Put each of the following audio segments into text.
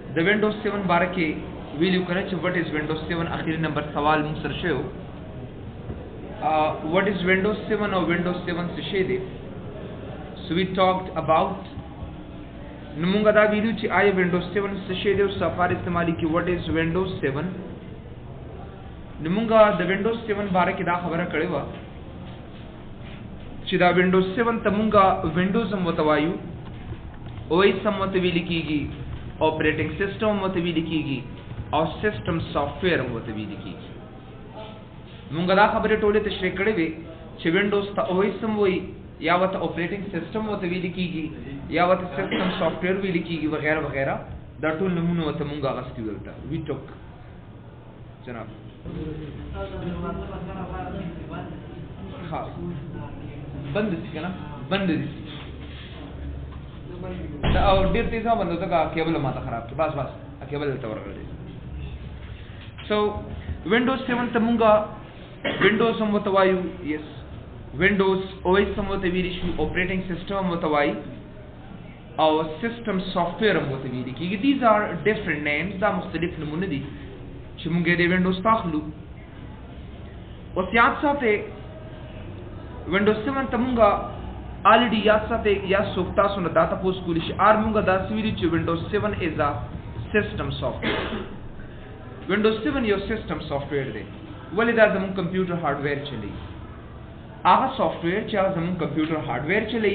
د विंडोज 7 बारे के वीडियो करे च व्हाट इज विंडोज 7 आखिरी नंबर सवाल मुंग sir show what is Windows 7 और विंडोज 7 से शे दे सो वी टॉक्ड अबाउट नमुंगा दा वीडियो च आए विंडोज 7 से शे दे सफारी इस्तेमाली की व्हाट इज विंडोज 7 नमुंगा द विंडोज 7 बारे के दा खबर करे वा च दा विंडोज 7 तमुंगा विंडोज मतवायु ओएस मतविली कीगी ऑपरेटिंग सिस्टम मतवी लिखीगी और सिस्टम सॉफ्टवेयर मतवी लिखीगी मुंगदा खबरे टोले तशरीह करे वे छ विंडोज ता ओएस वही या वत ऑपरेटिंग सिस्टम मतवी लिखीगी या वत सिस्टम सॉफ्टवेयर भी लिखीगी वगैरह वगैरह दा टोल नमूनो वत मुंगा गस्ती वलता वी टॉक जनाब हां बंद थी ना बंद थी और डेढ़ तेज़ा बंद होता का केबल माता खराब थी बस बस केबल लेता वर्ग दे सो विंडोज 7 तमुंगा विंडोज समवतवायु यस विंडोज ओएस समवतवीरिशु ऑपरेटिंग सिस्टम मतवाई और सिस्टम सॉफ्टवेयर मतवीरी की दीज आर डिफरेंट नेम्स दा मुख्तलिफ नमूने दी चमुंगे दे विंडोज ताखलू और याद साथे विंडोज 7 तमुंगा ऑलरेडी याद साथे या सोक्ता सुन दाता पोस्ट कुलिश आर्मुंगा दा सीरी च Windows 7 is a system software Windows 7 यो सिस्टम सॉफ्टवेयर दे वली दा जम कंप्यूटर हार्डवेयर चली आगा सॉफ्टवेयर चा जम कंप्यूटर हार्डवेयर चली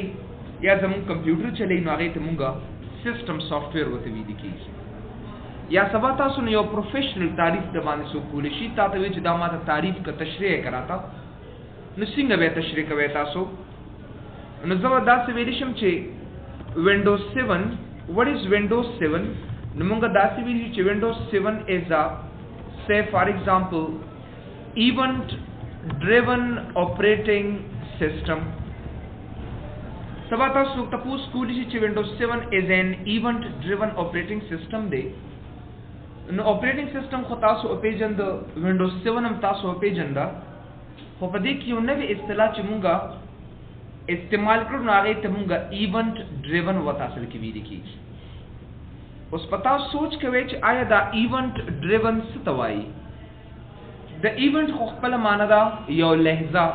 या जम कंप्यूटर चली नागे तमुंगा सिस्टम सॉफ्टवेयर वते वी की या सबता सुन यो प्रोफेशनल तारीफ दबाने सो कुलिशी ताते विच दामाता तारीफ का तशरीह कराता नसिंग बे तशरीह का वेता सो नजवदा से वेरिशम चे विंडोज 7 व्हाट इज विंडोज 7 नमुंगा दासी वी चे विंडोज 7 इज अ से for example event driven operating system सबता सु तपूस कुली चे Windows 7 is an event driven operating system दे न ऑपरेटिंग सिस्टम को तासो ओपेजन द विंडोज 7 हम तासो ओपेजन दा हो पदे की उन्ने इस्तेलाह चमुंगा इस्तेमाल करो नागे तमुंगा इवेंट ड्रिवन वतासल की वीरी की उस पता सोच के वेच आया दा event driven Satwai the event खुखपल मानदा यो लहजा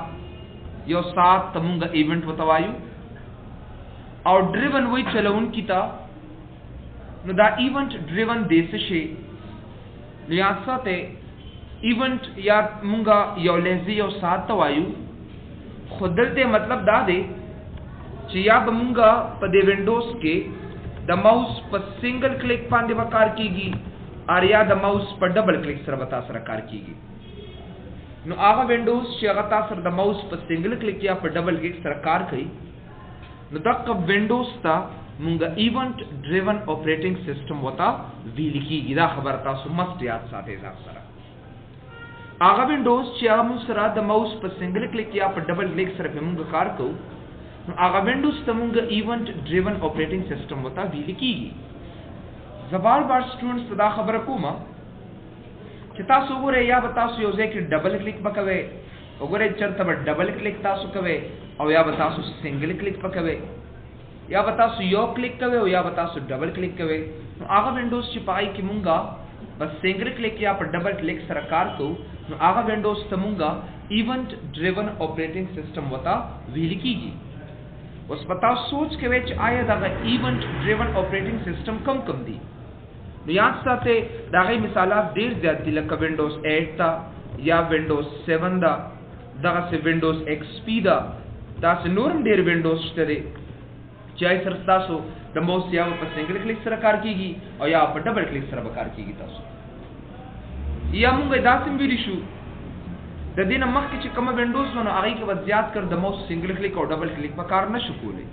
यो साथ तमुंगा इवेंट वतवायु और ड्रिवन वही चलउन कीता न दा इवेंट ड्रिवन देशे लियासते इवेंट या मुंगा यो लहजी यो साथ तवायु खुदलते मतलब दा दे चिया बमुंगा पदे विंडोज के द माउस पर सिंगल क्लिक पांदे वकार कीगी और या द माउस पर डबल क्लिक सर बता सरकार कीगी नो आगा विंडोज चियागता सर द माउस पर सिंगल क्लिक या पर डबल क्लिक सरकार कई नो तक विंडोज ता मुंगा इवेंट ड्रिवन ऑपरेटिंग सिस्टम वता वीली कीगी दा खबर ता सु मस्ट याद साथे जा सरा आगा Windows chia Musra the mouse पर सिंगल क्लिक या पर डबल क्लिक सर पे मुंगा कार को आगा विंडोज तमुंगा इवेंट ड्रिवन ऑपरेटिंग सिस्टम वता वीली कीगी जबार बार स्टूडेंट्स तदा खबर को मा चिता सुगुरे या बतासु योजे कि डबल क्लिक पकवे ओगरे चरता ब डबल क्लिक तासु कवे और या बतासु सिंगल क्लिक पकवे या बतासु यो क्लिक कवे और या बतासु डबल क्लिक कवे आगा विंडोज चिपाई की मुंगा बस सिंगल क्लिक या पर डबल क्लिक सरकार को आगा विंडोज तमुंगा इवेंट ड्रिवन ऑपरेटिंग सिस्टम वता वीली कीगी उस पता सोच के वेच आया दागा इवेंट ड्रिवन ऑपरेटिंग सिस्टम कम कम दी याद साथे दागा मिसाला देर ज्यादा दी लका विंडोज 8 ता या विंडोज 7 दा दागा से विंडोज XP दा से नूरम देर विंडोज तरे चाहे सरता सो द माउस या पर सिंगल क्लिक सरकार कीगी और या पर डबल क्लिक सर बकार कीगी तासो या मुंगे दासिम विरिशु द दिन मख के कम विंडोज वन आगे के वजियात कर द माउस सिंगल क्लिक और डबल क्लिक बकार न शुकूले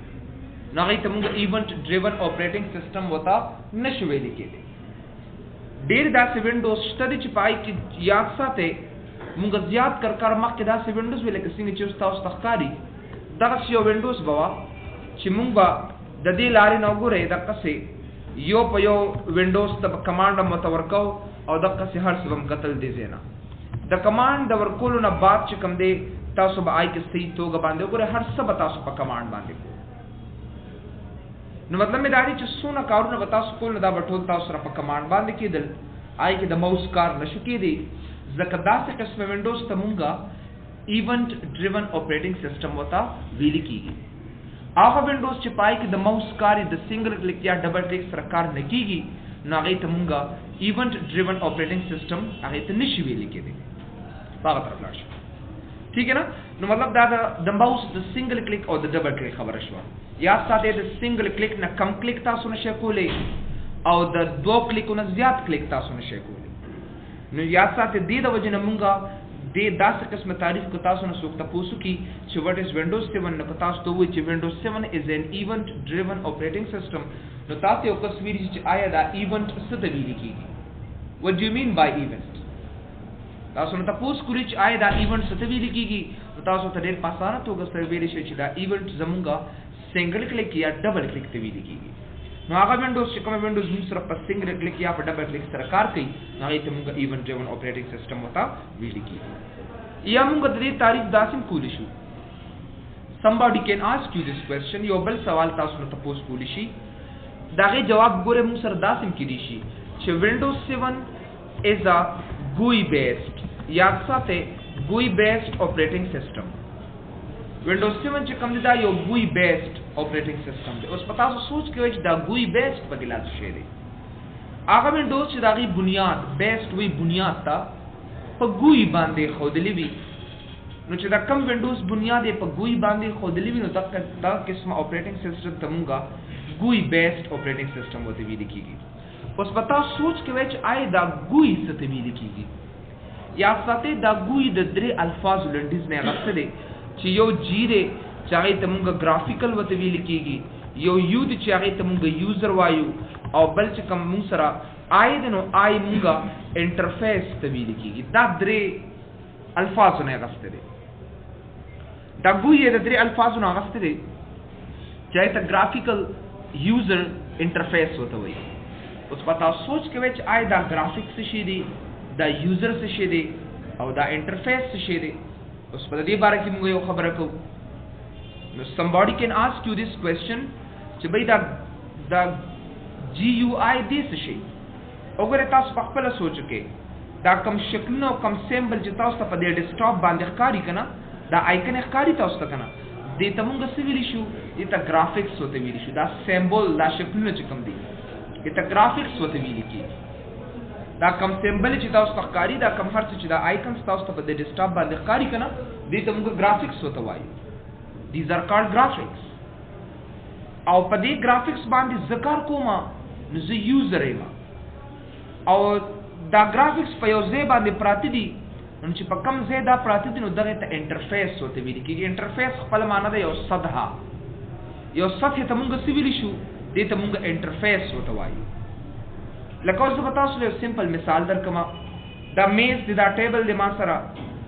नागे तमुंगा इवेंट ड्रिवन ऑपरेटिंग सिस्टम वता न शुवेली के दे देर दासे विंडोज स्टडी चिपाई की याद साथे मुंगा जियाद कर मख के दासे विंडोज वेले के सिंग चुस्ता उस तखकारी दगस यो विंडोज बवा चिमुंगा ददी लारी नौगुरे दक्कसे यो पयो विंडोज तब कमांड मतवरको और दक्कसे हर सबम कतल दे जेना द कमांड दवर कोलो न बात चिकम दे تاسو به آی کې صحیح توګه باندې وګورئ، هر څه به تاسو په کمانډ باندې کوئ. نو مطلب مې دا دی چې څونه کارونه به تاسو کول، دا به ټول تاسو سره په کمانډ باندې کېدل. آی کې د ماوس کار نشو کېدی، ځکه داسې قسمه وینډوز ته مونږه ایونټ ډریون اپریټنګ سیسټم وته ویل کېږي. هغه وینډوز چې پای کې د ماوس کار د سنگل کلیک یا ډبل کلیک سره کار نه کېږي، نو هغه ته مونږه ایونټ ډریون اپریټنګ سیسټم هغه ته نشي ویل کېدی. هغه طرف لاړ شو. ٹھیک ہے نا؟ نو مطلب دا د ماوس د سنگل کلیک او د ډبل کلیک خبره شو. یا ساته د سنگل کلیک نه کم کلیک تاسو نشئ کولای او د دوه کلیکونو زیات کلیک تاسو نشئ کولای. نو یا ساته دې د وجه نه مونږه د داسې قسمه تعریف کو تاسو نه څوک تاسو کی چې what is Windows 7 نو تاسو ته وایي چې Windows 7 is an event driven operating system. نو تاسو یو تصویر چې آیا دا ایونت څه ته ویل کیږي. what do you mean by event؟ تاسو نو تاسو کولی چې آیا دا ایونت څه ته ویل کیږي، نو تاسو ته ډېر په اسانه توګه سره ویل شي چې دا ایونت زمونږه سنگل کلیک یا ډبل کلیک ته ویل کیږي. نو هغه وینډوز چې کوم وینډوز موږ سره په سنگل کلیک یا په ډبل کلیک سره کار کوي، هغه ته موږ ایونت ډریون اپریټنګ سیسټم وته ویل کیږي. یا موږ د دې تعریف داسې کولی شو. somebody can ask you this question، یو بل سوال تاسو ته تاسو کولی شي، داغه جواب ګوره موږ سره داسې کېدی شي چې Windows 7 is a GUI based یا ساته GUI based operating system. Windows 7 چې کوم دا یو GUI based operating system دی. اوس پتا تاسو سوچ کوئ چې دا GUI based په ګلاس شي دی. هغه Windows چې داغي بنیاد based وی بنیاد تا په GUI باندې خودلی وی. نو چې دا کم Windows بنیاد په GUI باندې خودلی وی، نو دا قسمه operating system تمونګه GUI based operating system وته ویل کیږي. اوس پتا سوچ کوئ چې آی دا GUI څه ته ویل کیږي. یا ساته دا GUI د درې الفاظ لنډیز نه راځي دی چې یو جی دی چې هغه ته مونږ ګرافیکل وته ویل کیږي، یو یو دی چې هغه ته مونږ یوزر وایو، او بل چې کوم مونږ سره آی دی نو آی مونږه انټرفیس ته ویل کیږي. دا درې الفاظ نه راځي دی. دا GUI د درې الفاظ نه راځي دی چې هغه ته ګرافیکل یوزر انټرفیس وته وایي. اوس پتا سوچ کوئ چې آی دا ګرافیکس شي دی، دا یوزر څه شي دی، او دا انټرفیس څه شي دی. اوس په دې باره کې موږ یو خبره کوو. نو somebody can ask you this question چې بھئی دا GUI دې څه شي. وګوره تاسو په خپل سوچ کې دا کم شکلونه او کم سیمبل چې تاسو ته په دې ډیسکټاپ باندې ښکاری کنه، دا آیکن ښکاری تاسو ته کنه، دې ته موږ څه ویلی شو؟ دې ته ګرافیکس وته ویلی شو. دا سیمبل دا شکلونه چې کوم دي دې ته ګرافیکس وته ویل کیږي. دا کم سیمبل چې تاسو ته ښکاری، دا کم هر څه چې دا آیکنز تاسو ته په دې ډیسکټاپ باندې ښکاری کنه، دې ته موږ ګرافیکس وته وایو. these are called graphics. او په دې ګرافیکس باندې ذکر کومه نو زه یوزر یم، او دا ګرافیکس په یو ځای باندې پراته دي. نو چې په کم ځای دا پراته دي نو دغه ته انټرفیس وته ویل کېږي. انټرفیس خپل معنی ده یو سطحه، یو سطح ته موږ څه ویلی شو؟ دې ته موږ انټرفیس وته وایو. لکه اوس به تاسو له سمپل مثال درکما. دا میز دی، دا ټیبل دی ما سره،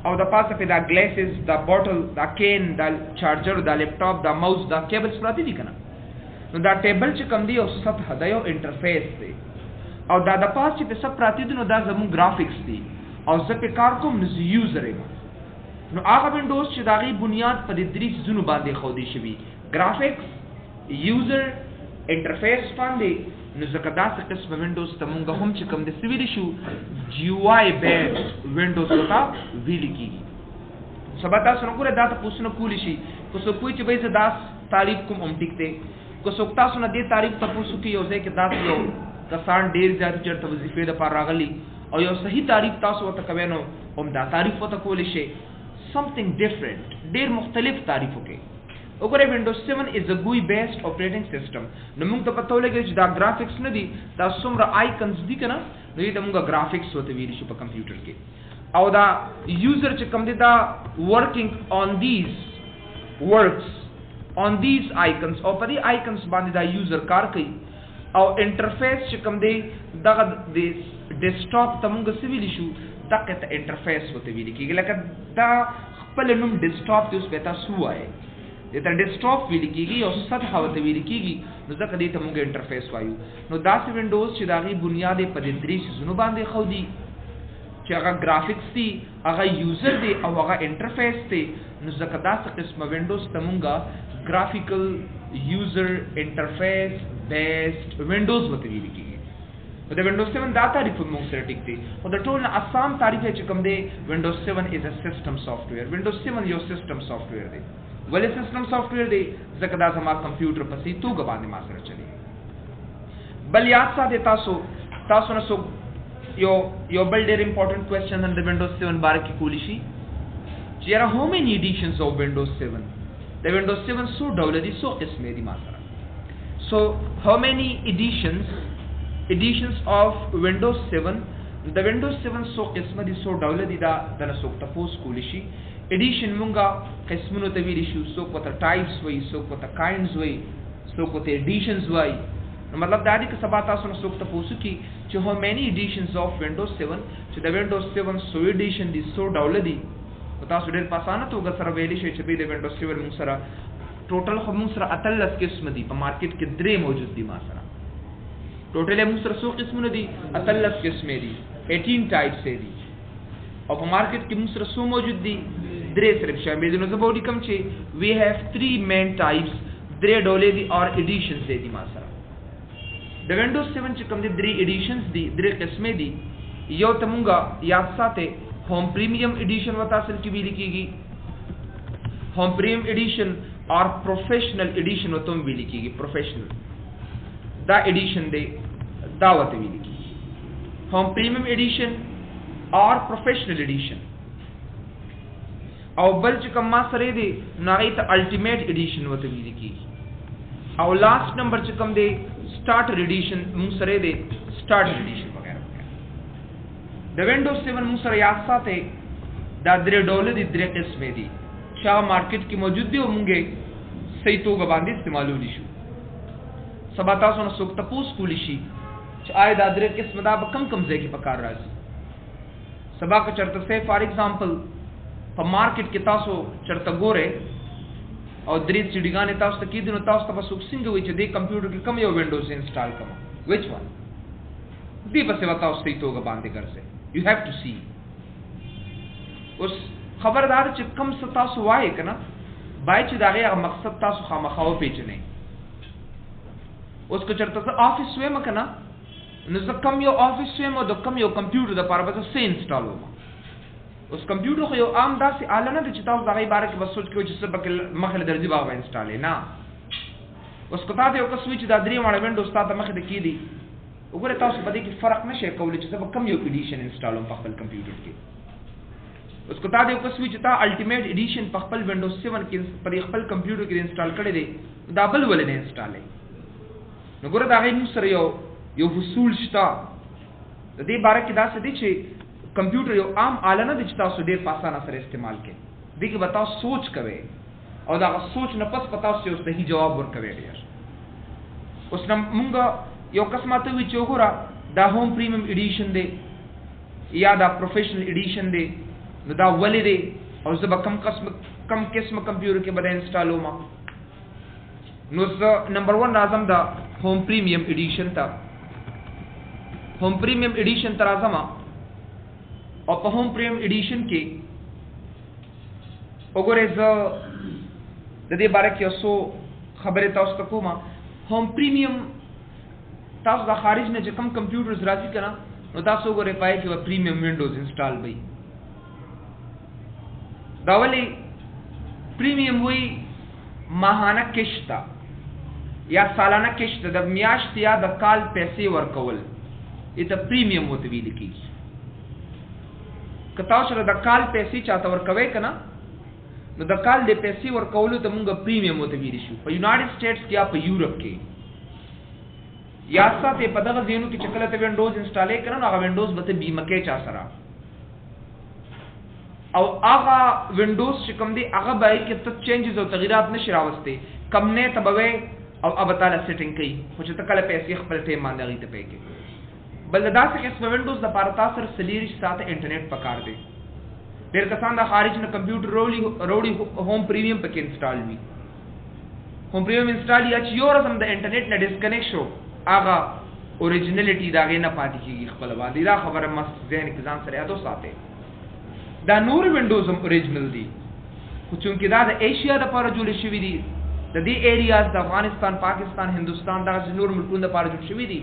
او د پاسه په دا ګلاسز، دا بوتل، دا کین، دا چارجر، دا لپټاپ، دا ماوس، دا کیبلز پراته دي کنه. نو دا ټیبل چې کوم دی یو سطح دا یو انټرفیس دی، او دا د پاس چې په سب پراته دي نو دا زموږ ګرافیکس دی، او زه په کار کوم نو زه یوزر یم. نو هغه وینډوز چې داغي بنیاد په دې درې څیزونو باندې خودي شوی، ګرافیکس، یوزر، انټرفیس باندې، نو ځکه داسې قسمه وینډوز ته مونږ هم چې کوم د سویلی شو GUI based وینډوز ته ویل کیږي. سبا تاسو نو ګوره دا تاسو نه کولی شي کو څوک چې به زه داس تعریف کوم هم ټیک دی، کو څوک تاسو نه دې تعریف تاسو کې یو ځای کې داس یو کسان ډیر زیات چرته وظیفې د پاره راغلي او یو صحیح تعریف تاسو ته کوي نو هم دا تعریف وته کولی شي something different، ډیر مختلف تعریف وکړي. وګوره Windows 7 is a GUI based operating system. نو موږ ته پته ولګي چې دا ګرافیکس نه دي، دا څومره آیکنز دي کنه، نو دې ته موږ ګرافیکس وته ویل شو په کمپیوټر کې. او دا یوزر چې کوم دی دا working on these works on these icons، او په دې آیکنز باندې دا یوزر کار کوي. او انټرفیس چې کوم دی دغه د ډیسکټاپ ته موږ څه ویل شو؟ دغه ته انټرفیس وته ویل کېږي. لکه دا خپل نوم ډیسکټاپ دی، اوس به تاسو وایي دته ډیسکټاپ ویل کېږي او سطح وته ویل کېږي، نو ځکه دې ته موږ انټرفیس وایو. نو داسې وینډوز چې داغي بنیاد په دې درې څیزونو باندې خو دي چې هغه ګرافیکس دي، هغه یوزر دی او هغه انټرفیس دی. نو ځکه داسې قسمه وینډوز ته مونږه ګرافیکل یوزر انټرفیس بیسډ وینډوز ورته ویل کېږي. د وینډوز 7 دا تعریف موږ سره ټیک دی، خو د ټول نه آسان تعریف چې کوم دی وینډوز 7 از ا سیسټم سافټویر. وینډوز 7 یو سیسټم سافټویر دی. ولې سیسټم سافټویر دی؟ ځکه دا زما کمپیوټر په سي توګه باندې ما سره چلی. بل یاد ساتئ تاسو نه څوک یو بل ډېر امپورټنٹ کوېسچن د وینډوز 7 باره کې کولی شي چې یاره هاو مینی ایډیشنز آف وینډوز 7. د وینډوز 7 څو ډوله دي، څو قسمې دي ما سره. سو هاو مینی editions of Windows 7. د Windows 7 څو قسمه دي، څو ډوله دي، دا د څوک تاسو کولی شي. ایډیشن مونږه قسمونو ته ویل شو، څوک وته ټایپس وای، څوک وته کاینډز وای، څوک وته ایډیشنز وای. نو مطلب دا دی چې سبا تاسو نو څوک تاسو کی چې هو مینی ایډیشنز اف Windows 7 چې د Windows 7 څو ایډیشن دي، څو ډوله دي. تاسو ډېر په اسانه توګه سره ویلی شئ چې د Windows 7 مونږ سره ټوټل خو مونږ سره 13 قسم دي، په مارکیټ کې 3 موجود دي ما سره. ټوټل موږ سره څو قسمونه دي؟ 13 قسمه دي، 18 ټایپس دي. او په مارکیټ کې موږ سره څو موجود دي؟ 3 صرف شامل دي. نو زه به ولیکم چې we have 3 main types، 3 ډولې دي او ایډیشنز دي ما سره. د Windows 7 چې کوم دي 3 ایډیشنز دي، 3 قسمه دي. یو ته موږ یاد ساتئ هوم پریمیم ایډیشن وته اصل کې ویل کېږي. هوم پریمیم ایډیشن اور پروفیشنل ایډیشن وته ویل کېږي. پروفیشنل دا ایډیشن دی، دا وته ویل کېږي. هوم پریمیم ایډیشن اور پروفیشنل ایډیشن. او بل چې کوم ما سره دی نغې ته الټیمیټ ایډیشن وته ویل کېږي. او لاست نمبر چې کوم دی سٹارټر ایډیشن موږ سره دی، سٹارټر ایډیشن وغیرہ وغیرہ. د Windows 7 موږ سره یاد ساتئ دا 3 ډول دي، 3 قسمه دي چې مارکیټ کې موجود دي او موږ صحیح توګه باندې استعمالولی شو. سبا تاسو نو څوک تاسو کولی شي چې آیا دا 3 قسم دا به کم ځای کې پکار راځي. سبا که چرته سه فار ایگزامپل په مارکیټ کې تاسو چرته ګوره او 3 سیډیګانې تاسو ته کېدي، نو تاسو ته به څوک څنګه وایي چې دې کمپیوټر کې کوم یو وینډوز انسټال کوم، وچ ون دې په سبا تاسو صحیح توګه باندې ګرځي. یو هیو ټو سی. اوس خبردار چې کم څه تاسو وایي کنه باید چې دا غي مقصد تاسو خامخا وپېژنئ. اوس که چرته زه آفیس ویم کنه نو زه کم یو آفیس ویم او د کم یو کمپیوټر د پاره به زه څه انسټال وم. اوس کمپیوټر خو یو عام داسې آله نه ده چې تاسو د هغې باره کې به سوچ کوئ چې څه پکې مخې له درځي به هغه به انسټالې نه. اوس که تا ته یو کس وایي چې دا 3 واړه وینډوز تا ته مخې ته کېدي، وګوره تاسو په دې کې فرق نه شئ کولی چې زه به کم یو ایډیشن انسټالوم په خپل کمپیوټر کې. اوس که تا ته یو کس وایي چې تا الټیمیټ ایډیشن په خپل Windows 7 کې په خپل کمپیوټر کې انسټال کړی دی، دا بل ولې نه انسټالوي؟ نو ګوره د هغې موږ سره یو حصول شته. د دې باره کې داسې دی چې کمپیوټر یو عام آله نه دی چې تاسو ډېر په اسانه سره استعمال کړئ. دې کې به تاسو سوچ کوئ او د هغه سوچ نه پس به تاسو یو صحیح جواب ورکوئ. ډېر اوس نه مونږ یو کس ماته وایي چې وګوره دا هوم پریمیم ایډیشن دی یا دا پروفیشنل ایډیشن دی، نو دا ولې دی او زه به کم قسم کمپیوټر کې به دا انسټالوم. نو زه نمبر 1 راځم دا هوم پریمیم ایډیشن ته. هوم پریمیم ایډیشن ته راځم او په هوم پریمیم ایډیشن کې وګورئ زه د دې باره کې یو څو خبرې تاسو ته کوم. هوم پریمیم تاسو د خارج نه چې کوم کمپیوټرز راځي که نه نو تاسو وګورئ پای کې به پریمیم وینډوز انسټال وي. دا ولې پریمیم وایي ماهانه کشت یا سالانه کشت، د میاشت یا د کال پیسې ورکول، ته پریمیم ورته ویل کېږي. که تاسو سره د کال پیسې چاته ورکوئ که نه نو د کال د پیسې ورکولو ته مونږ پریمیم ورته ویلی شو. په یونایټډ سټیټس کې یا په یورپ کې یاد ساتئ په دغه ځایونو کې چې کله ته وینډوز انسټالې کړه نو هغه وینډوز به ته بیمه کې چا سره، او هغه وینډوز چې کوم دی هغه به کې ته چینجز او تغیرات نشي راوستي، کم نه ته به او اب تعالی سیټینګ کوي خو چې ته کله پیسې خپل ټیم باندې هغې ته پی کوي. بل داسې قسمه وینډوز دپاره تا سره 40 ساعته انټرنیټ پکار دی. ډېر کسان د خارج نه کمپیوټر روړي هوم پریمیم پکې انسټال وي. هوم پریمیم انسټال یا چې یو ورځ هم د انټرنیټ نه ډسکنیکټ شو هغه اوریجنلټي داغه نه پاتې کیږي خپل باندې دا خبره مس ذهن کې ځان سره یادو ساتي دا نور وینډوز هم اوریجنل دي خو چونکې دا د ایشیا د لپاره جوړ شوی دي د دې ایریاز د افغانستان پاکستان هندوستان دا نور ملکونو لپاره جوړ شوی دي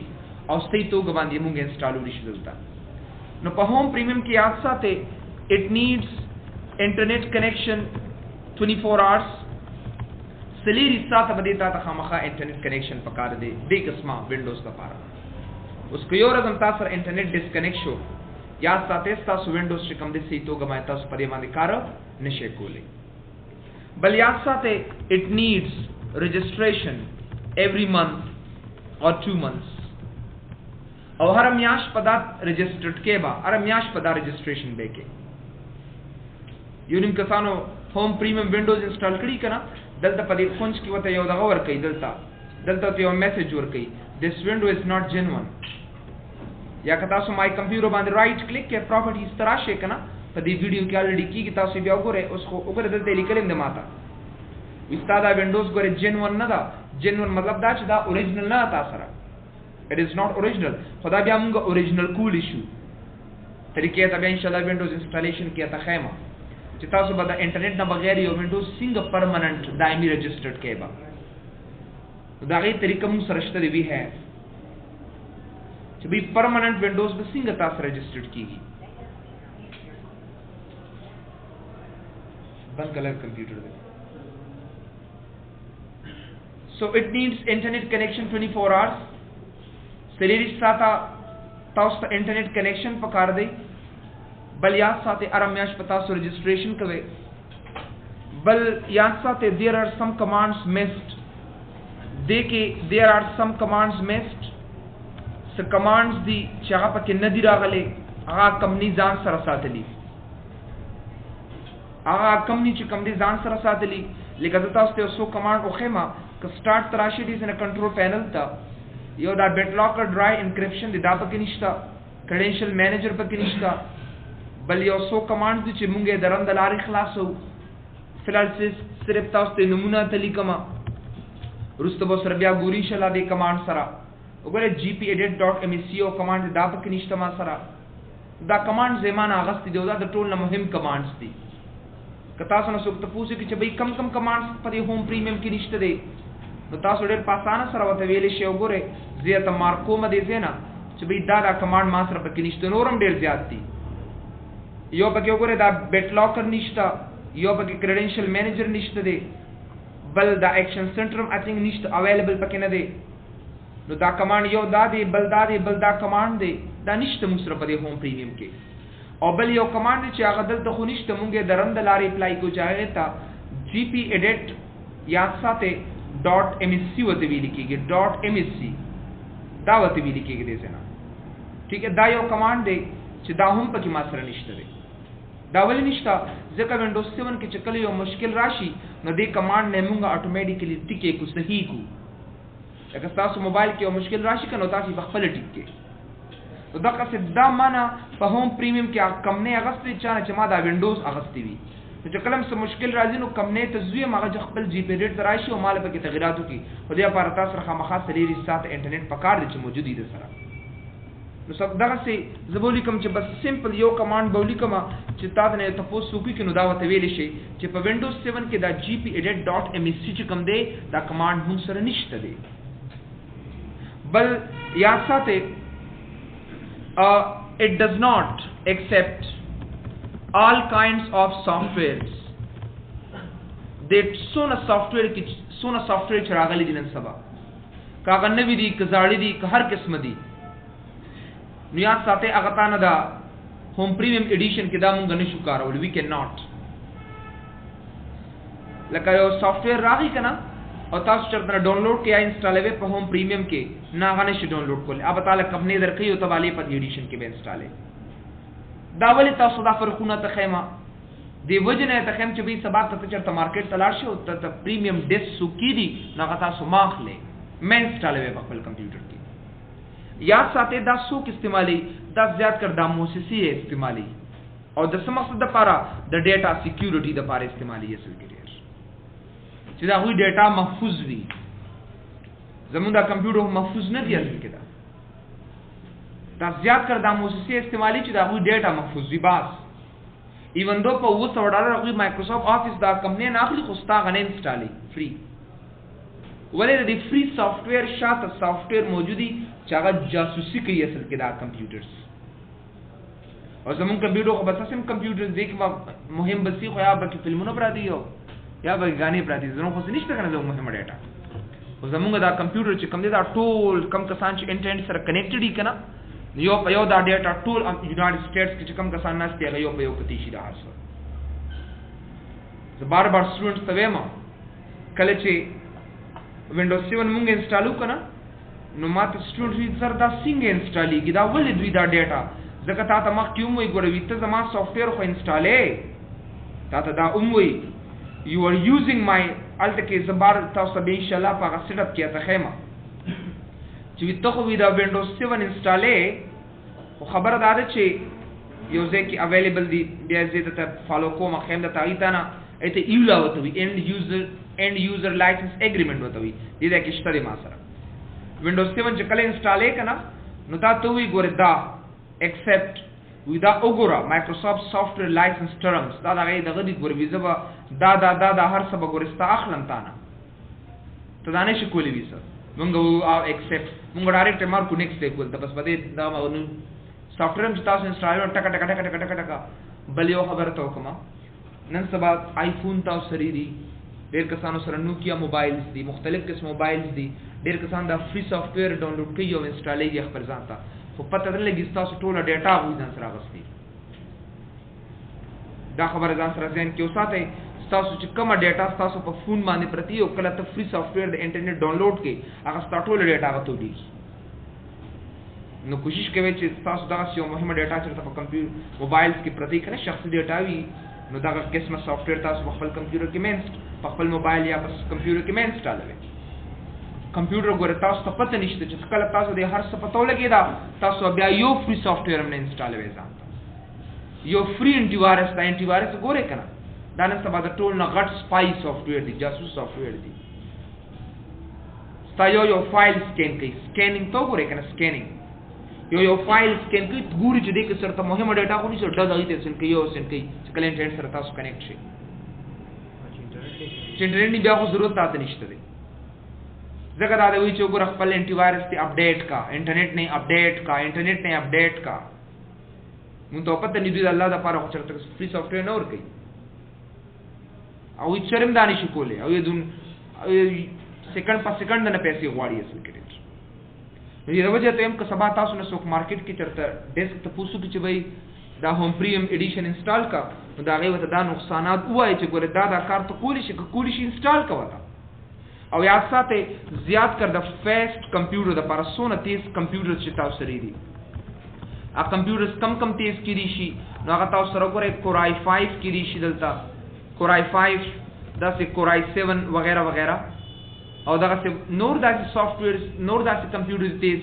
او ستې توګه باندې موږ انسټالول شي دلته نو په هوم پریمیم کې یاد ساتئ it needs internet connection 24 hours سلیری ساته بده تا خامخا انټرنیټ کنیکشن پکار دی د قسمه وینډوز لپاره اوس کو یو رقم تاسو انټرنیټ ډیسکنیکټ شو یا ساته تاسو وینډوز چې کوم دې سي توګه مې تاسو پرې باندې کار نشئ کولی بل یاد ساته it needs registration every month or 2 months او هر میاش پدا رجسٹرډ کې با هر میاش پدا رجسٹریشن به کې یو نیم کسانو هوم پریمیم وینډوز انسټال کړی کنا دلته په دې فونچ کې وته یو دغه ور کوي دلته یو میسج ور کوي this window is not genuine یا که تاسو مای کمپیوټر باندې رائټ کلیک کې پراپرټیز تراشه کنا په دې ویډیو کې الریډي کیږي تاسو بیا وګورئ اوس خو وګورئ دلته لیکلم د ماته وستادا وینډوز ګوره genuine نه دا genuine مطلب دا چې دا اوریجنل نه تاسو سره it is not original خدا بیا موږ اوریجنل کولی شو طریقې ته بیا ان شاء الله وینډوز انسټالیشن کې ته خیمه چې تاسو به د انټرنیټ نه بغیر یو وینډوز څنګه پرمننٹ دایمي رجسٹرډ کېبا دا غي طریقه موږ سره شته دی ہے چې به پرمننٹ وینډوز به څنګه تاسو رجسٹرډ کیږي بند کلر کمپیوټر دی so it needs internet connection 24 hours سلیری ساته تاسو ته انټرنیټ کنیکشن پکار دی بل یاد ساته ارمیاش پتا سو رجسٹریشن کوي بل یاد ساته there are some commands missed there are some commands missed س commands دی چې هغه پکې نه دی راغلي هغه کمنی ځان سره ساتلی هغه کمنی چې کم دی ځان سره ساتلی لکه تاسو ته سو کمانډ او خېما ک سٹارټ تراشي دي نه کنټرول پینل ته یو دا BitLocker ډرای انکریپشن دی دا پکې نشتا کریډنشل مینیجر پکې نشتا بل یو سو کمانډ دي چې مونږه درند لارې خلاصو فلال صرف تاسو ته نمونه تلیکما رستو بو سره بیا ګوري شلا دې کمانډ سره وګوره gpedit.msco کمانډ دا پکې نشتا ما سره دا کمانډ زمانه اغست دی دا د ټول نه مهم کمانډز دي که تاسو نو څوک تاسو کې چې به کم کمانډز په هوم پریمیم کې نشته دي نو تاسو ډېر پاسانه سره وته ویلې شی وګوره زیاته مارکو مده زینا چې به دا کمانډ ما سره پکې نشته نورم ډېر زیات دي یو پکې وګوره دا BitLocker نشته یو پکې کریډنشل مینیجر نشته دی بل دا ایکشن سنټر ام اتینګ نشته اویلیبل پکې نه دی نو دا کمانډ یو دا دی بل دا کمانډ دی دا نشته موږ سره په هوم پریمیم کې او بل یو کمانډ چې هغه دلته خو نشته مونږه درند لارې اپلای کو چاهه تا gpedit یا ساته .msc وته ویل کېږي .msc دا وته ویل کېږي دې څنګه ٹھیک ہے دا یو کمانډ دی چې دا هم پکې ما سره نشته دی دا ولې نشته ځکه وینډوز 7 کې چې کله یو مشکل راشي نو دې کمانډ نه مونږه اتوماتیکلی ټیکې کو صحیح کو اگر تاسو موبایل کې یو مشکل راشي کنه تاسو خپل ټیکې دا قصد دا معنا په هوم پریمیم کې کم نه اغستې چې ما دا وینډوز اغستې وي چې کلم څه مشکل راځي نو کم نه تزوی ماغه خپل gpedit راشي او مال په کې تغیرات وکي خو دې لپاره تاسو خامخا سلیری سات انټرنیټ پکار دي چې موجود دي سره نو سب دغه سي زبولی کوم چې بس سمپل یو کمانډ بولی کوم چې تاسو نه تاسو کوی کې نو دا وته ویل شي چې په وینډوز 7 کې دا gpedit.msc چې کوم دی دا کمانډ موږ سره نشته دی بل یاد ساته it does not accept all kinds of softwares that sona software چراغلی دي نن سبا کاغه نوی دي کزاړی دي که هر قسم دي نو یاد ساته هغه تا نه دا هوم پریمیم ایډیشن کې دا مونږ نشو کارول we cannot لکه یو سافټویر راغی کنه او تاسو چرته ډاونلوډ کې یا انسټالوي په هوم پریمیم کې نه غنه شي ډاونلوډ کول اب تعالی کمپنی درکې او تبالی په ایډیشن کې به انسټالې دا ولې تاسو دا فرقونه ته خیمه دی وجنه ته خیم چې به سبا ته چرته مارکیټ تلار شي او ته پریمیم ډیس سو کې دي نه تاسو ماخله مې انسټالوي په خپل کمپیوټر کې یا ساته دا سوک استعمالي دا زیات کر دا موسسي استعمالي او د سمقصد لپاره د ډیټا سکیورټي لپاره استعمالي اصل کې چې دا وی ډیټا محفوظ وي زموږ دا کمپیوټر محفوظ نه دی اصل کې دا دا زیات کړ دا موسسې استعمالي چې دا غوي ډیټا محفوظ وي باس ایون دو په $200 غوي مایکروسافټ افیس دا کمپنی نه اخلي خو ستا غنه انسټالي فری ولې د فری سافټویر شاته سافټویر موجودي چې هغه جاسوسي کوي اصل کې دا کمپیوټرز او زمون کمپیوټر خو بس سم کمپیوټر دې کې مهم بسې خو یا به فلمونه پر دي یا به غانې پر دي زمون خو نشته کنه زمون مهمه ډیټا او زمونږ دا کمپیوټر چې کوم دی دا ټول کم کسان چې انټرنیټ سره کنیکټډ دي کنه یو په یو دا ډیټا ټول یونایټډ سټیټس کې چې کم کسان ناشته هغه یو په یو کتی شي دا هڅه زه بار سټوډنټس ته وایم کله چې وینډوز 7 مونږ انسټالو کنه نو ماته سټوډنټ سره دا څنګه انسټالېږي دا ولې دوی دا ډیټا ځکه تا ته مخکې وموي ګوره وي ته زما سافټویر خو انسټالې تا ته دا وموي یو آر یوزینګ مای الته کې زبار تاسو به ان شاء الله په سیټ اپ کې ته خیمه چې ته خو وی دا وینډوز 7 انسټالې خو خبره ده چې یو ځکه کې اویلیبل دی بیا زه ته فالو کوم خیم د تایید نه ایته ایولا وته وی end user license agreement وته وی دې دا کې شته ما سره وینډوز 7 چې کله انسټالې کنا نو تا ته وی ګوره دا accept ودا وګوره مایکروسافټ سافټویر لایسنس ټرمز دا دغه دی ګوره ویزه دا هر څه به ګورستا اخلم تانه ته دا نشي کولی ویزه مونږ او accept مونږ ډایرکټ مارکو نیکسټ دی کول ته بس بده دا نو سافټویر چې تاسو انسټال ټک بل یو خبره ته وکما نن سبا آیفون تاسو سره دی ډیر کسانو سره نوکیا موبایلز دي مختلف قسم موبایلز دي ډیر کسان دا فری سافټویر ډاونلوډ کوي او انسټالېږي خپل ځان ته خو پته نه لګي تاسو ټول ډیټا وې ځان سره غوښتي دا خبره ځان سره ځین کې وساتئ تاسو چې کومه ډیټا تاسو په فون باندې پرتی او کله ته فری سافټویر د انټرنیټ ډاونلوډ کړئ هغه تاسو ټول ډیټا غوښتي نو کوشش کوئ چې تاسو دا یو مهمه ډیټا چې په کمپیوټر موبایلز کې پرتی کړئ شخصي ډیټا وي نو دا قسمه سافټویر تاسو په خپل کمپیوټر کې مینس په خپل موبایل یا په کمپیوټر کې مینس انسټالوي کمپیوټر ګوره تاسو ته پته نشته چې کله تاسو د هر څه پته ولګي دا تاسو بیا یو فری سافټویر هم انسټالوي ځان یو فری انټي وایرس دا انټي وایرس ګوره کنه دا نه سبا د ټول نه غټ سپای سافټویر دی جاسوس سافټویر دی ستا یو فایل سکین کوي سکینینګ ته ګوره کنه سکینینګ یو فایل سکین کوي ګوري چې دې کې سره ته مهمه ډیټا خو نشي ډز ایته سن کوي او سن کوي چې کله انټرنیټ سره تاسو کنیکټ شي چې انټرنیټ نه بیا خو ضرورت تاسو نشته دی ځکه دا دوی چې ګوره خپل انټي وایرس ته اپډیټ کا انټرنیټ نه اپډیټ کا مونږ ته پته نه دی الله د پاره خو چرته فری سافټویر نه ور کوي او یې چرم دانی شي کوله او یې دون سکند په سکند نه پیسې غواړي اصل کې نو یې وجه ته هم که سبا تاسو نه څوک مارکیټ کې چرته ډیسک ته پوسو چې وای دا هوم پریمیم ایډیشن انسټال کا نو دا غي وته دا نقصانات وای چې ګوره دا کار ته کولی شي انسټال کا وتا او یاد ساته زیات کر د فاست کمپیوټر د لپاره سونه تیز کمپیوټر چې تاسو سره دي ا کمپیوټرز کم تیز کړي شي نو هغه تاسو سره ګوره کورای 5 کړي شي دلته کورای 5 داسې کورای 7 وغیرہ او دغه نور داسې سافټویر نور داسې کمپیوټر تیز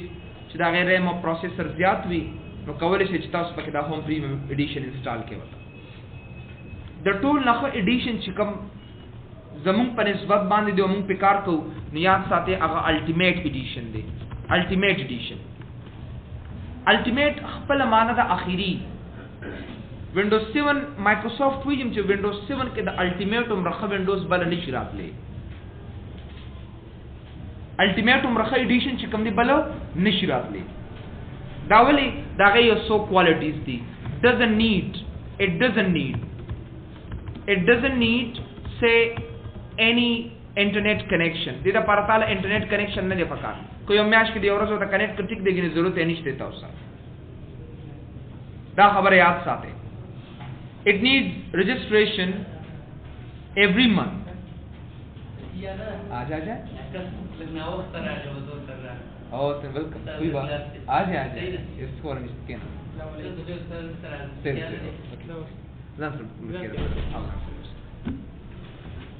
چې دا غیر ریم او پروسیسر زیات وي نو کولای شي چې تاسو پکې دا هوم پریمیم ایډیشن انسټال کړئ د ټول نخو ایډیشن چې کوم زمون په نسبت باندې د موږ په کار کوو نو یاد ساتئ هغه الټیمیټ ایډیشن دی الټیمیټ ایډیشن الټیمیټ خپل معنی د اخیری وینډوز 7 مایکروسافټ ویم چې وینډوز 7 کې د الټیمیټ عمرخه وینډوز بل نشي راتلی الټیمیټ عمرخه ایډیشن چې کوم دی بل نشي راتلی دا ولی دا غي سو کوالټیز دي it doesn't need say any internet connection دې دا پرتاله انټرنیټ کنیکشن نه دی پکار کوم میاش کې دی اورزو ته کنیکټ کټیک دیګنی ضرورت نشته تاسو دا خبره یاد ساتئ it needs registration every month आजा लगना वक्त रहा जो दो कर रहा और तो वेलकम कोई बात आजा इसको और इसके ना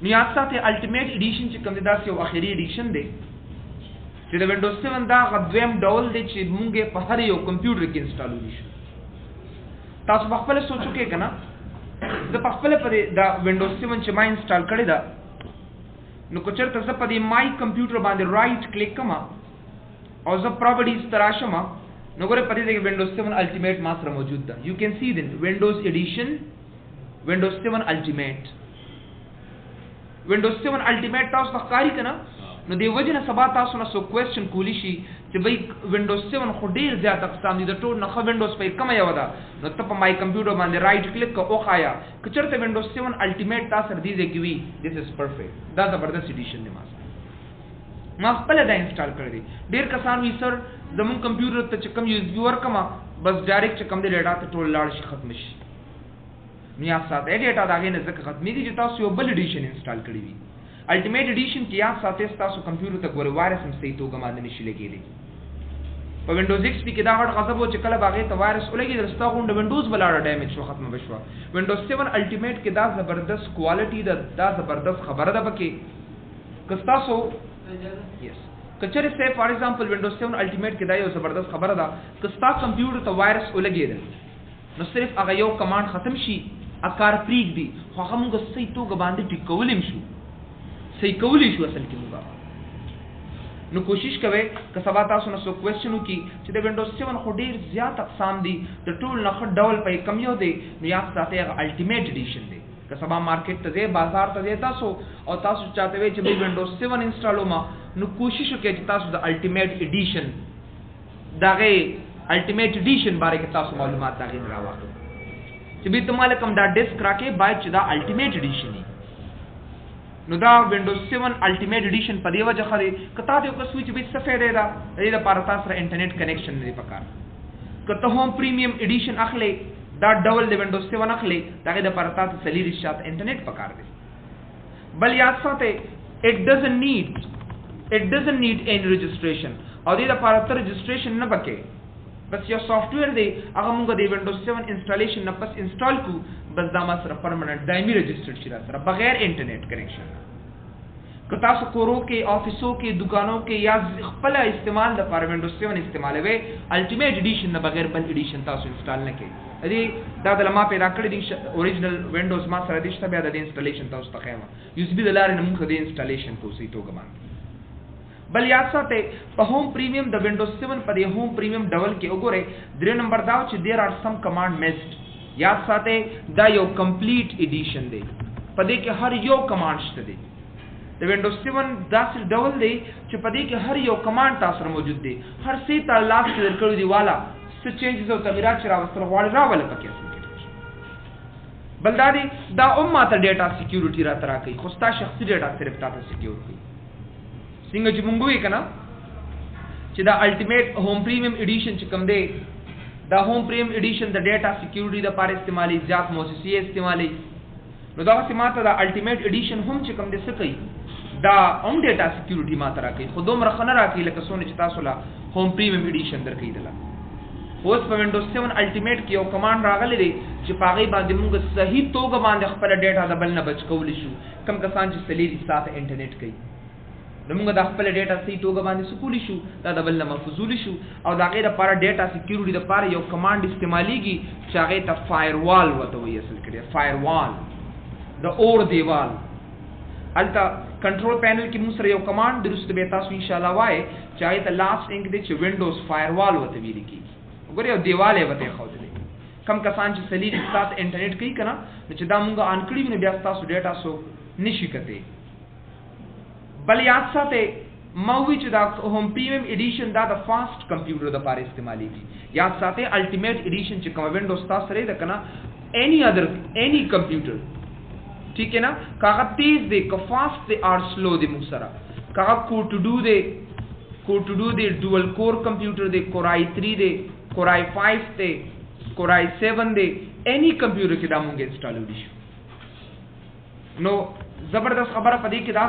نیاز ساته الټیمیټ ایډیشن چې کوم داسې یو اخیری ایډیشن دی چې د وینډوز 7 دا غدویم ډول دی چې مونږه په هر یو کمپیوټر کې انسټالوي شو تاسو په خپل سوچو کې کنه زه په خپل په دا وینډوز 7 چې ما انسټال کړی دا نو کوچرته زه په دې مای کمپیوټر باندې رائټ کلیک کما او زه پراپرټیز تراشم نو ګوره پدې کې Windows 7 Ultimate ما سره موجود ده. You can see the Windows Edition, Windows 7 Ultimate. Windows 7 Ultimate تاسو ښکاری کنه. نو دی وجنه سبا تاسو نه سو کوېسچن کولی شي چې بای Windows 7 خو ډیر زیات اقسام دي د ټول نه خو Windows په کومه یو ده. نو ته په مای کمپیوټر باندې رائټ کلیک او خایا کچرته Windows 7 Ultimate تاسو دې ځکه وی this is perfect. دا زبردست ایډیشن دی ما خپل دا انسټال کړی دی. ډیر کسان وی سر زمون کمپیوټر ته چې کوم USB ورکما بس ډایرکټ چې کوم دی ډیټا ته ټول لاړ شي ختم شي. نیا ساته ډیټا داګه نه ځکه ختمېږي چې تاسو یو بل ایډیشن انسټال کړی وي. الټیمیټ ایډیشن کې یا ساته تاسو کمپیوټر ته ګوري وایرس هم صحیح توګه باندې نشي لګېلی. په Windows XP کې دا غټ غضب و چې کله باغې ته وایرس ولګي درستا غونډه Windows بلاړه ډیمیج شو ختم بشو. Windows 7 Ultimate کې دا زبردست کوالټي ده دا زبردست خبره ده پکې کستاسو یس کچره سه فار ایگزامپل Windows 7 Ultimate کې دا یو زبردست خبره ده کستا کمپیوټر ته وایرس ولګیدل نو صرف هغه یو کمانډ ختم شي اکار پریک دی خو هغه موږ صحیح توګه باندې ټیکولم شو صحیح کولی شو اصل کې موږ نو کوشش کوئ که سبا تاسو نه سو کوېسچن وکړي چې د Windows 7 خو ډیر زیات اقسام دي د ټول نه ښه ډول په کم یو دی نو یاد ساتئ هغه الټیمیټ ایډیشن دی که سبا مارکیټ ته ځئ بازار ته ځئ تاسو او تاسو چاته وئ چې Windows 7 انسټال وما نو کوشش وکړئ چې تاسو د الټیمیټ ایډیشن دغه الټیمیټ ایډیشن باره کې تاسو معلومات دغه راوړئ چې به تماله کوم دا ډیسک راکې باید چې دا الټیمیټ ایډیشن وي نو دا Windows 7 Ultimate Edition په دی وجه خري کته یو کس وی چې به سفیده دا دې لپاره تاسو سره انټرنیټ کنیکشن لري پکار کته هم پریمیم ایډیشن اخلي دا ډبل د Windows 7 اخلي دا د لپاره تاسو سلیری شات انټرنیټ پکار دی بل یاد ساتئ it doesn't need any registration او دې لپاره تر رجسٹریشن نه پکې بس یو سافټویر دی هغه موږ د Windows 7 انسټالیشن نه پس انسټال کو بس دا ما سره پرمننٹ دایمي رجسٹرډ شي سره بغیر انټرنیټ کنیکشن که تاسو کورو کې افیسو کې دکانو کې یا خپل استعمال د لپاره Windows 7 استعمالوي الټیمیټ ایډیشن نه بغیر بل ایډیشن تاسو انسټال نه کړئ دې دا د لما پیدا کړی دی اوریجنل وینډوز ما سره دې شته بیا د انسټالیشن تاسو ته خیمه USB د لارې نه موږ د انسټالیشن کوسي توګه باندې بل یاد ساتئ په هوم پریمیم د Windows 7 په دې هوم پریمیم ډول کې وګورئ 3 نمبر دا چې there are some command missed یاد ساتئ دا یو کمپلیټ ایډیشن دی په دې کې هر یو کمانډ شته دی د Windows 7 داسې ډول دی چې په دې کې هر یو کمانډ تاسو سره موجود دی هر څه ته لاس کې درکړی دی والا څه چینجز او تغیرات چې راوستل غواړي راول پکې بل دا ته ډیټا سکیورټي را ترا کوي خو ستا شخصي ډیټا صرف تاسو سکیور کوي څنګه چې مونږ وی کنه چې دا الټیمیټ هوم پریمیم ایډیشن چې کوم دی دا هوم پریمیم ایډیشن د ډیټا سکیورټي د لپاره استعمالي ځات موسسې استعمالي نو دا څه ماته دا الټیمیټ ایډیشن هم چې کوم دی څه کوي دا هم ډیټا سکیورټي ماته راکوي خو دومره خنه راکوي لکه څونه چې تاسو لا هوم پریمیم ایډیشن درکې دلا اوس په Windows 7 الټیمیټ کې یو کمانډ راغلی دی چې پاغي باندې موږ صحیح توګه باندې خپل ډیټا د بل نه بچ کولی شو کم کسان چې سلیری ساته انټرنیټ کوي نو موږ د خپل ډیټا صحیح توګه باندې سکولی شو دا د بل نه محفوظ شو او دا غیر لپاره ډیټا سکیورټي لپاره یو کمانډ استعماليږي چې هغه ته فایروال وته وي اصل کې فایروال د اور دیوال البته کنټرول پینل کې موږ سره یو کمانډ درست به تاسو ان شاء الله وای چې هغه ته لاست انګ دی چې وینډوز فایروال وته ویل کی وګوره یو دیواله وته خو دې کم کسان چې سلیری سات انټرنیټ کوي کنه چې دا موږ ان کړی نو بیا تاسو ډیټا سو نشي کته بل یاد ساتئ مووی چې دا هوم پریمیم ایډیشن دا د فاست کمپیوټر د لپاره استعماليږي یاد ساتئ الټیمیټ ایډیشن چې کوم وینډوز تاسو سره ده کنه any کمپیوټر ٹھیک ہے نا کاغذ تیز دی که فاست دی اور سلو دی موږ سره کاغذ کو ټو ډو دی ډوئل کور کمپیوټر دی کور i3 دی کور i5 دی کور i7 دی any کمپیوټر کې دا موږ انسټال وډی نو زبردست خبره پدې کې دا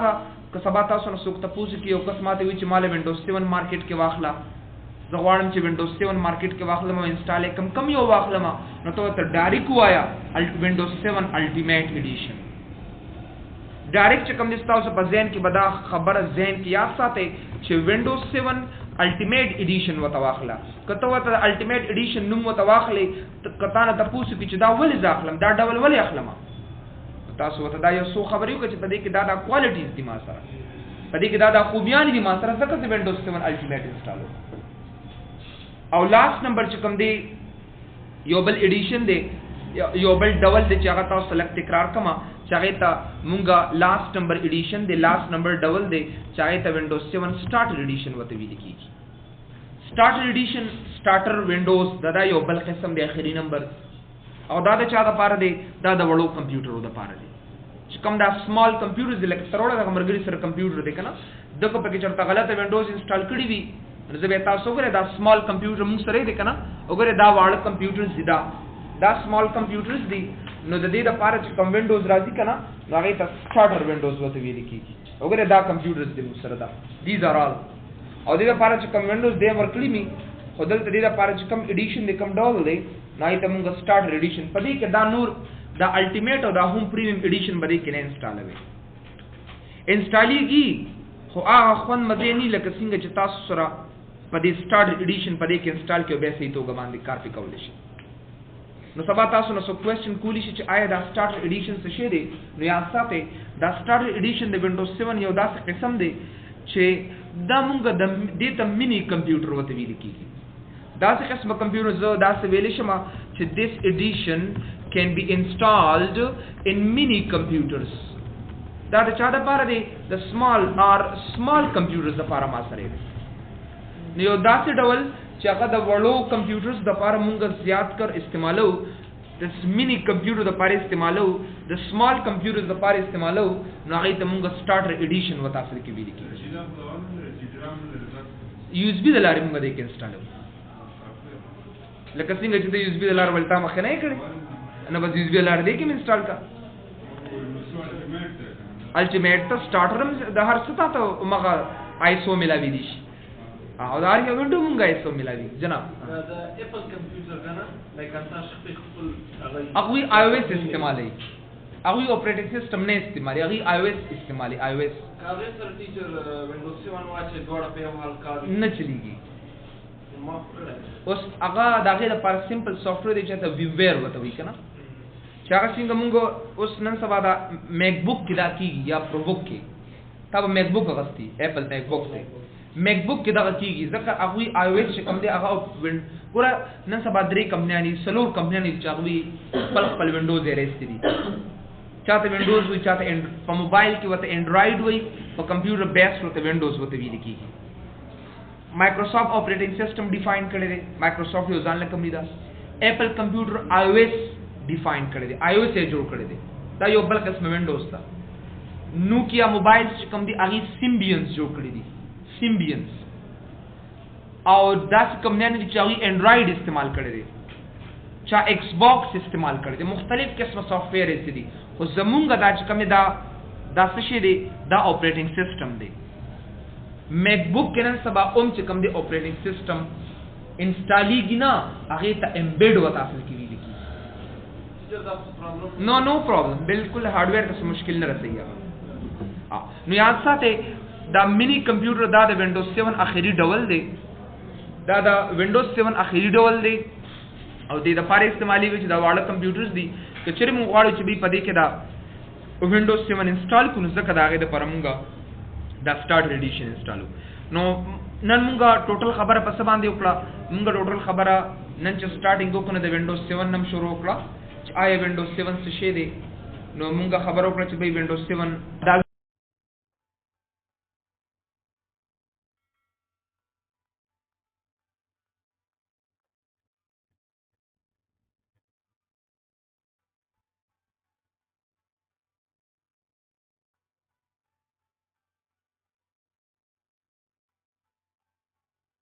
که سبا تاسو نو څوک تاسو کې یو قسمه ته وی چې مال Windows 7 مارکیټ کې واخلا زه غواړم چې Windows 7 مارکیټ کې واخلم او انسټال کم یو واخلم نو ته ډایرکټ وایا Windows 7 Ultimate Edition ډایرکټ چې کوم دي تاسو په ذهن کې بدا خبره ذهن کې یاد ساتئ چې Windows 7 Ultimate Edition وته واخلا کته وته Ultimate Edition نوم وته واخلې کته نه تاسو کې چې دا ولې ځاخلم دا ډول ولې اخلم تاسو ته دا یو څو خبرې وکړي چې په دې کې دا کوالټیز دي ما سره په دې کې دا خوبيان دي ما سره ځکه چې Windows 7 Ultimate انسټال او لاست نمبر چې کوم دی یو بل ایډیشن دی یو بل ډول دی چې هغه تاسو سلک تکرار کما چې هغه ته مونږه لاست نمبر ایډیشن دی لاست نمبر ډول دی چې هغه ته ونډوز 7 سٹارټر ایډیشن وته ویل کیږي سٹارټر ایډیشن سٹارټر ونډوز دا یو بل قسم دی اخري نمبر او دا د چا د پاره دی دا د وړو کمپیوټرو د پاره دی چې کوم دا سمال کمپیوټرز دی لکه تروړه د مرګري سره کمپیوټر دی کنه دغه پکې چرته غلطه ونډوز انسټال کړی وي زه به تاسو وګورئ دا سمال کمپیوټر موږ سره دی کنه وګورئ دا واړه کمپیوټرز دي دا سمال کمپیوټرز دي نو د دې د پاره چې کوم ونډوز راځي کنه نو هغه ته سٹارټر ونډوز وته ویل کیږي وګورئ دا کمپیوټرز دي موږ سره دا دیز ار آل او دې د پاره چې کوم ونډوز دی ورکړي می خدل ته دې د پاره چې کوم ایډیشن دی کوم ډول دی نو ته موږ سٹارټر ایډیشن پدې کې دا نور دا الټیمیټ او دا ہوم پریمیم ایډیشن باندې کې نه انسټال وي انسټالیږي خو هغه خون مده نه لکه څنګه چې تاسو سره پدې سٹارټر ایډیشن پدې کې انسټال کې به سي توګه باندې کار وکول شي نو سبا تاسو نو سو کوېسچن کولی شي چې آیا دا سٹارټر ایډیشن څه شي دی نو یا ساته دا سٹارټر ایډیشن د ونډوز 7 یو داسې قسم دی چې دا مونږ د دې ته مینی کمپیوټر وته ویل کیږي داسې قسمه کمپیوټر زه داسې ویل شم چې this edition can be installed in mini computers دا د چا د پاره دی د small computers د پاره ما سره دی نو یو داسې ډول چې هغه د وړو کمپیوټرز د پاره مونږ زیات کر استعمالو د مینی کمپیوټر د پاره استعمالو د سمال کمپیوټرز د پاره استعمالو نو هغه ته مونږ سٹارټر ایډیشن وتا اصل کې ویل کیږي یو اس بي د لارې مونږ د کې انسټالو لکه څنګه چې د یو اس بي د لارې ولتا مخ نه کړي نو بس یو اس بي د لارې دې کې انسټال کا الټیمیټ ته سٹارټر د هر څه ته مغه آیسو ملاوي دي او دا یو وینډو مونږه ایسو ملاوي جناب دا اپل کمپیوټر کنه لکه تاسو خپل هغه آی او اس استعمالي هغه اپریټنګ سیستم نه استعمالي هغه آی او اس استعمالي آی او اس کاغذ سره ټیچر ونډوز 7 واچي دوړه په حال کار نه چلیږي اوس هغه دغه لپاره سمپل سافټویر دی چې ته ویویر وته وی کنه چې هغه څنګه مونږ اوس نن سبا دا میک بک کې دا کیږي یا پرو بک کې تا به میک بک غستی اپل میک بک دی میک بک کې دا کیږي ځکه هغه آی او اس کوم دی هغه ګوره نن سبا درې کمپنیانی سلور کمپنیانی چې هغه خپل وینډوز یې راستي دي چاته وینډوز وي چاته په موبایل کې وته انډراید وي په کمپیوټر بیس وته وینډوز وته ویل کیږي مایکروسافټ اپریټنګ سیستم ډیفاین کړی دی مایکروسافټ یو ځان له کمپنی دا اپل کمپیوټر آی او اس ډیفاین کړی دی آی او اس یې جوړ کړی دی دا یو بل قسم وینډوز دا نوکیا موبایل چې کوم دی هغه سیمبینس جوړ کړی دی سیمبینس او داس کمپنیانو چې هغه انډراید استعمال کړی دی چا ایکس باکس استعمال کړی دی مختلف قسمه سافټویر یې دي خو زمونږه دا چې کوم دا څه شي دی دا اپریټنګ سیستم دی میک بک کې نن سبا چې کوم دی اپریټنګ سیستم انسټالیږي نه هغه ته امبیډ وتا اصل کې ویل کی نو پرابلم بالکل هارډویر ته مشکل نه رسېږي نو یاد ساته دا مینی کمپیوټر دا د ونډوز 7 اخري ډول دی دا د ونډوز 7 اخري ډول دی او د لپاره استعمالي وي چې دا واړه کمپیوټرز دي چې چیرې موږ غواړو چې به پدې کې دا ونډوز 7 انسټال کړو ځکه دا هغه د پرمږه دا سٹارټر ایډیشن انسټالو نو نن موږ ټوټل خبره پس باندې وکړه موږ ټوټل خبره نن چې سٹارټینګ وکړو د ونډوز 7 نم شروع وکړه چې آیا ونډوز 7 څه شي دی نو موږ خبرو وکړه چې به ونډوز 7 دا